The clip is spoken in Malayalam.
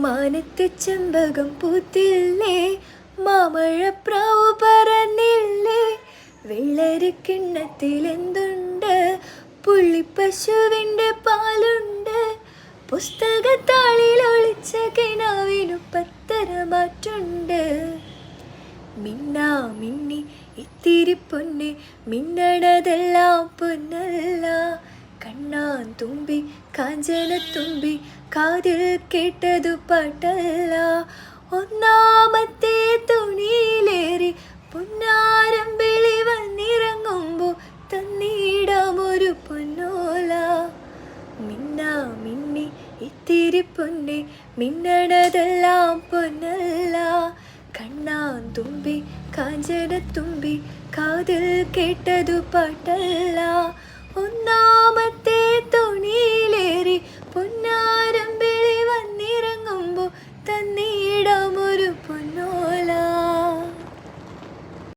മാനത്തെ ചെമ്പകം പൂത്തില്ലേ, മാമഴപ്രാവ് പറന്നില്ലേ, വെള്ളരിക്കിണ്ണത്തിൽ എന്തുണ്ട്, പുള്ളിപ്പശുവിൻ്റെ പാലുണ്ട്, പുസ്തകത്താളിൽ ഒളിച്ച കിനാവിനു പത്തര മാറ്റുണ്ട്. മിന്നാ മിന്നി ഇത്തിരി പൊന്നെ, മിന്നണതെല്ലാം പൊന്നല്ല, കണ്ണാൻ തുമ്പി കാഞ്ചന തുമ്പി, കാതിൽ കേട്ടതു പാട്ടല്ല. ഒന്നാമത്തെ തുണിയിലേറി പൊന്നാരം വിളി വന്നിറങ്ങുമ്പോൾ തന്നിടാമൊരു പൊന്നോല. മിന്നാ മിന്നി ഇത്തിരി പൊന്നെ, മിന്നണതെല്ലാം പൊന്നല്ല, കണ്ണാൻ തുമ്പി കാഞ്ചന തുമ്പി, കാതിൽ കേട്ടതു പാട്ടല്ല. ഒന്നാമത്തെ തുണിയിലേറി പൊന്നാരം വിളി വന്നിറങ്ങുമ്പോൾ തന്നിടാമൊരു പൊന്നോ